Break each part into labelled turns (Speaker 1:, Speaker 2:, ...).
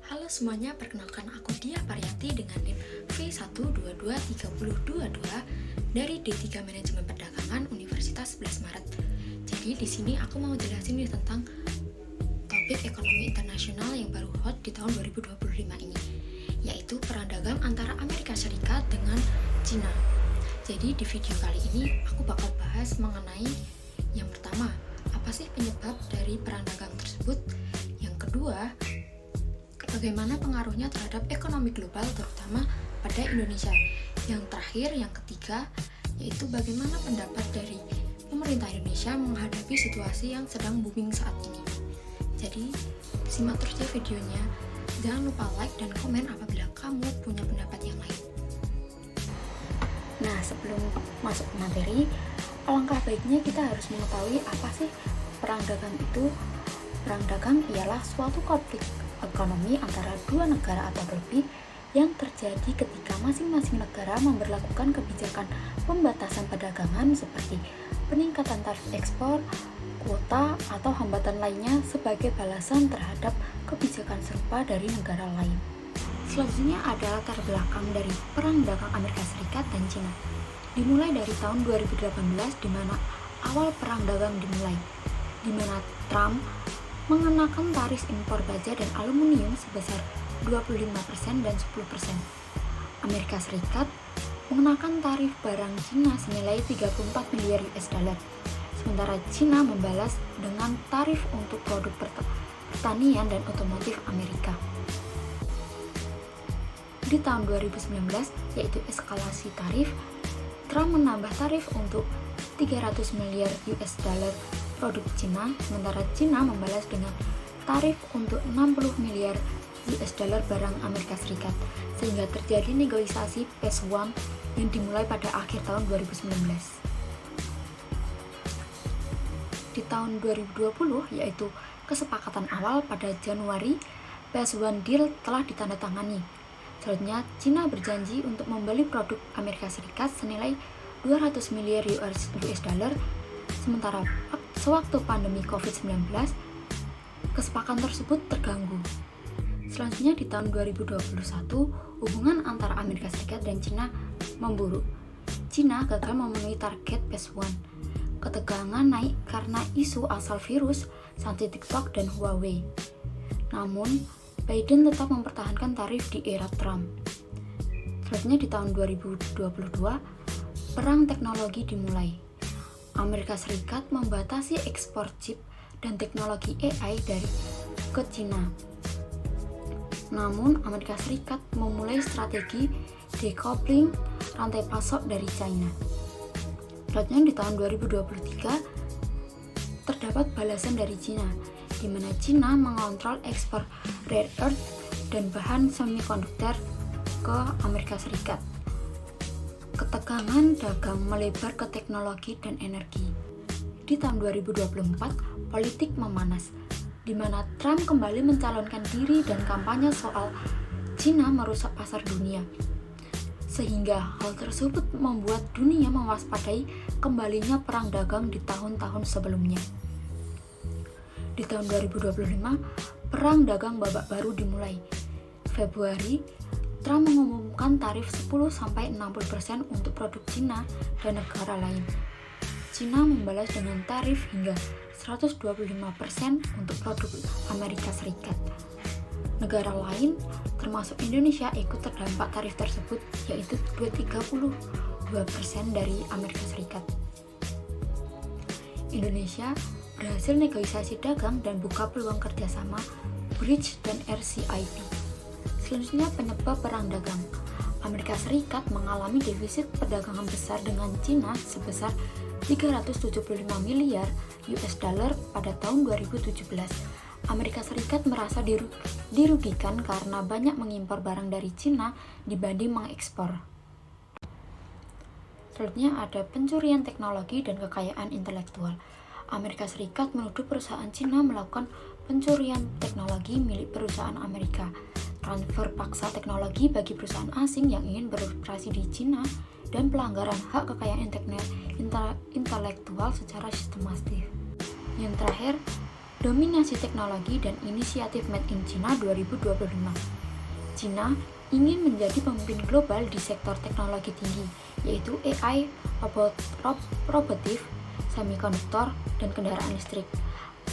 Speaker 1: Halo semuanya, perkenalkan aku Dia Pariyati dengan NIM V1223022 dari D3 Manajemen Perdagangan Universitas 11 Maret. Jadi di sini aku mau jelasin nih tentang topik ekonomi internasional yang baru hot di tahun 2025 ini, yaitu perang dagang antara Amerika Serikat dengan Cina. Jadi di video kali ini aku bakal bahas mengenai yang pertama, apa sih penyebab dari perang dagang tersebut? Yang kedua, bagaimana pengaruhnya terhadap ekonomi global terutama pada Indonesia. Yang terakhir, yang ketiga, yaitu bagaimana pendapat dari pemerintah Indonesia menghadapi situasi yang sedang booming saat ini. Jadi, simak terus ya videonya. Jangan lupa like dan komen apabila kamu punya pendapat yang lain.
Speaker 2: Nah, sebelum masuk ke materi, alangkah baiknya kita harus mengetahui apa sih perang dagang itu. Perang dagang ialah suatu konflik ekonomi antara dua negara atau lebih yang terjadi ketika masing-masing negara memberlakukan kebijakan pembatasan perdagangan seperti peningkatan tarif ekspor, kuota, atau hambatan lainnya sebagai balasan terhadap kebijakan serupa dari negara lain. Selanjutnya ada latar belakang dari perang dagang Amerika Serikat dan Cina. Dimulai dari tahun 2018 di mana awal perang dagang dimulai, di mana Trump mengenakan tarif impor baja dan aluminium sebesar 25% dan 10%. Amerika Serikat mengenakan tarif barang Cina senilai 34 miliar US dollar. Sementara Cina membalas dengan tarif untuk produk pertanian dan otomotif Amerika. Di tahun 2019, yaitu eskalasi tarif, Trump menambah tarif untuk 300 miliar US dollar produk Cina, sementara Cina membalas dengan tarif untuk 60 miliar US dollar barang Amerika Serikat, sehingga terjadi negosiasi Phase 1 yang dimulai pada akhir tahun 2019. Di tahun 2020, yaitu kesepakatan awal pada Januari, Phase 1 deal telah ditandatangani. Selanjutnya, Cina berjanji untuk membeli produk Amerika Serikat senilai 200 miliar US dollar, sementara sewaktu pandemi COVID-19, kesepakatan tersebut terganggu. Selanjutnya di tahun 2021, hubungan antara Amerika Serikat dan Cina memburuk. Cina gagal memenuhi target Phase 1. Ketegangan naik karena isu asal virus seperti TikTok dan Huawei. Namun, Biden tetap mempertahankan tarif di era Trump. Selanjutnya di tahun 2022, perang teknologi dimulai. Amerika Serikat membatasi ekspor chip dan teknologi AI ke Cina. Namun, Amerika Serikat memulai strategi decoupling rantai pasok dari China. Selanjutnya di tahun 2023, terdapat balasan dari Cina, di mana Cina mengontrol ekspor rare earth dan bahan semikonduktor ke Amerika Serikat. Ketegangan dagang melebar ke teknologi dan energi. Di tahun 2024, politik memanas, di mana Trump kembali mencalonkan diri dan kampanye soal Cina merusak pasar dunia. Sehingga hal tersebut membuat dunia mewaspadai kembalinya perang dagang di tahun-tahun sebelumnya. Di tahun 2025, perang dagang babak baru dimulai. Februari, Trump mengumumkan tarif 10-60% untuk produk Cina dan negara lain. Cina membalas dengan tarif hingga 125% untuk produk Amerika Serikat. Negara lain, termasuk Indonesia, ikut terdampak tarif tersebut, yaitu 32% dari Amerika Serikat. Indonesia berhasil negosiasi dagang dan buka peluang kerjasama Bridge dan RCEP. Selanjutnya penyebab perang dagang. Amerika Serikat mengalami defisit perdagangan besar dengan Cina sebesar 375 miliar US dollar pada tahun 2017. Amerika Serikat merasa dirugikan karena banyak mengimpor barang dari Cina dibanding mengekspor. Selanjutnya ada pencurian teknologi dan kekayaan intelektual. Amerika Serikat menuduh perusahaan Cina melakukan pencurian teknologi milik perusahaan Amerika, transfer paksa teknologi bagi perusahaan asing yang ingin beroperasi di Cina, dan pelanggaran hak kekayaan intelektual secara sistematis. Yang terakhir, Dominasi teknologi dan inisiatif Made in China 2025. China ingin menjadi pemimpin global di sektor teknologi tinggi, yaitu AI, robotik, semikonduktor, dan kendaraan listrik.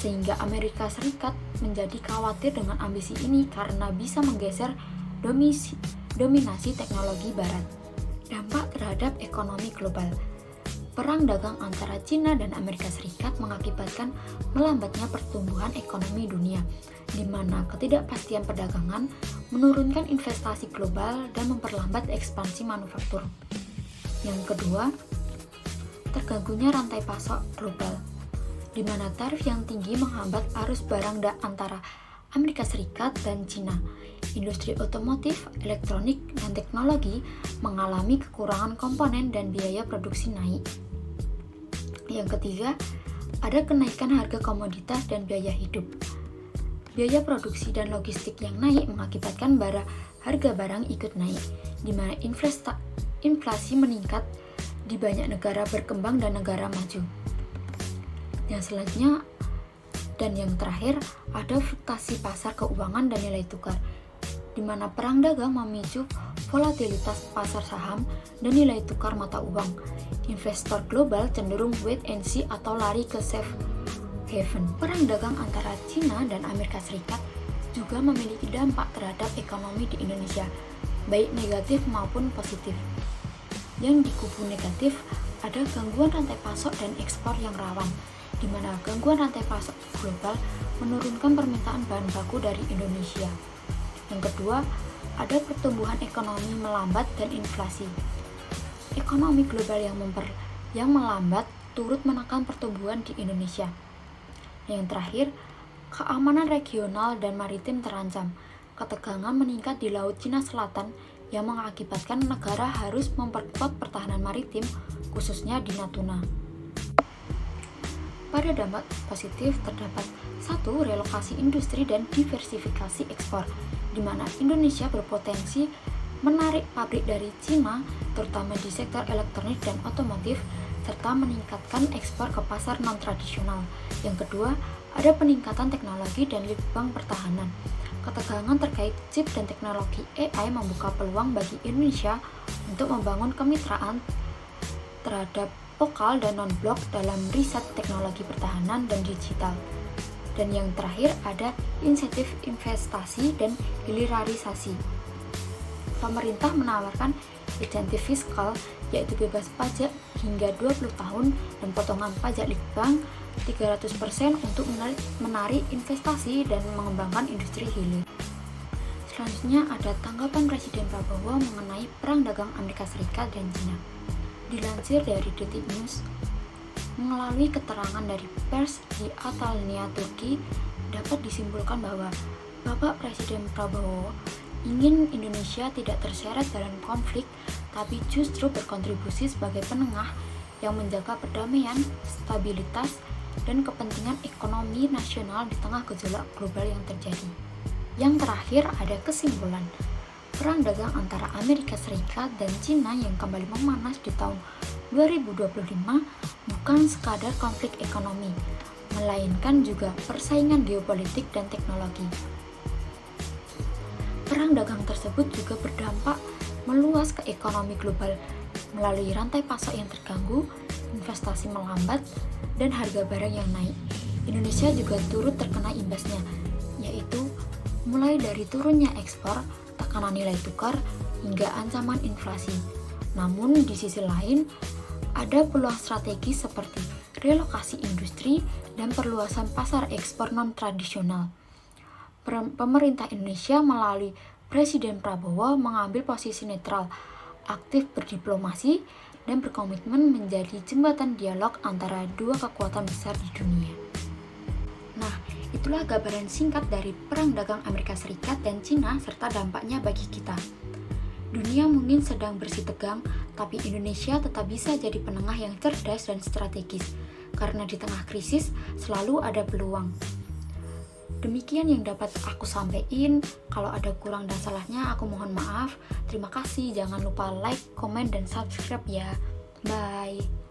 Speaker 2: Sehingga Amerika Serikat menjadi khawatir dengan ambisi ini karena bisa menggeser dominasi teknologi barat. Dampak terhadap ekonomi global. Perang dagang antara China dan Amerika Serikat mengakibatkan melambatnya pertumbuhan ekonomi dunia, di mana ketidakpastian perdagangan menurunkan investasi global dan memperlambat ekspansi manufaktur. Yang kedua, terganggunya rantai pasok global, di mana tarif yang tinggi menghambat arus barang antara Amerika Serikat dan China. Industri otomotif, elektronik, dan teknologi mengalami kekurangan komponen dan biaya produksi naik. Yang ketiga, ada kenaikan harga komoditas dan biaya hidup. Biaya produksi dan logistik yang naik mengakibatkan harga barang ikut naik, di mana inflasi meningkat di banyak negara berkembang dan negara maju. Yang selanjutnya dan yang terakhir, ada fluktuasi pasar keuangan dan nilai tukar, di mana perang dagang memicu volatilitas pasar saham dan nilai tukar mata uang. Investor global cenderung wait and see atau lari ke safe haven. Perang dagang antara China dan Amerika Serikat juga memiliki dampak terhadap ekonomi di Indonesia, baik negatif maupun positif. Yang di kubu negatif, ada gangguan rantai pasok dan ekspor yang rawan, di mana gangguan rantai pasok global menurunkan permintaan bahan baku dari Indonesia. Yang kedua, ada pertumbuhan ekonomi melambat dan inflasi. Ekonomi global yang melambat turut menekan pertumbuhan di Indonesia. Yang terakhir, keamanan regional dan maritim terancam. Ketegangan meningkat di Laut Cina Selatan yang mengakibatkan negara harus memperkuat pertahanan maritim, khususnya di Natuna. Pada dampak positif terdapat 1. Relokasi industri dan diversifikasi ekspor, di mana Indonesia berpotensi menarik pabrik dari Cina, terutama di sektor elektronik dan otomotif, serta meningkatkan ekspor ke pasar non-tradisional. Yang kedua, ada peningkatan teknologi dan lead bank pertahanan. Ketegangan terkait chip dan teknologi AI membuka peluang bagi Indonesia untuk membangun kemitraan terhadap lokal dan non-blok dalam riset teknologi pertahanan dan digital. Dan yang terakhir ada insentif investasi dan hilirisasi. Pemerintah menawarkan insentif fiskal, yaitu bebas pajak hingga 20 tahun dan potongan pajak lead bank 300% untuk menarik investasi dan mengembangkan industri hilir. Selanjutnya ada tanggapan Presiden Prabowo mengenai perang dagang Amerika Serikat dan China. Dilansir dari Detik News, melalui keterangan dari pers di Antalya, Turki, dapat disimpulkan bahwa Bapak Presiden Prabowo ingin Indonesia tidak terseret dalam konflik, tapi justru berkontribusi sebagai penengah yang menjaga perdamaian, stabilitas, dan kepentingan ekonomi nasional di tengah gejolak global yang terjadi. Yang terakhir ada kesimpulan. Perang dagang antara Amerika Serikat dan China yang kembali memanas di tahun 2025 bukan sekadar konflik ekonomi, melainkan juga persaingan geopolitik dan teknologi. Perang dagang tersebut juga berdampak meluas ke ekonomi global melalui rantai pasok yang terganggu, investasi melambat, dan harga barang yang naik. Indonesia juga turut terkena imbasnya, yaitu mulai dari turunnya ekspor, tekanan nilai tukar, hingga ancaman inflasi. Namun di sisi lain, ada peluang strategis seperti relokasi industri dan perluasan pasar ekspor non-tradisional. Pemerintah Indonesia melalui Presiden Prabowo mengambil posisi netral, aktif berdiplomasi, dan berkomitmen menjadi jembatan dialog antara dua kekuatan besar di dunia. Nah, itulah gambaran singkat dari perang dagang Amerika Serikat dan China serta dampaknya bagi kita. Dunia mungkin sedang bersitegang, tapi Indonesia tetap bisa jadi penengah yang cerdas dan strategis, karena di tengah krisis selalu ada peluang. Demikian yang dapat aku sampaikan. Kalau ada kurang dan salahnya, aku mohon maaf. Terima kasih. Jangan lupa like, komen, dan subscribe ya. Bye.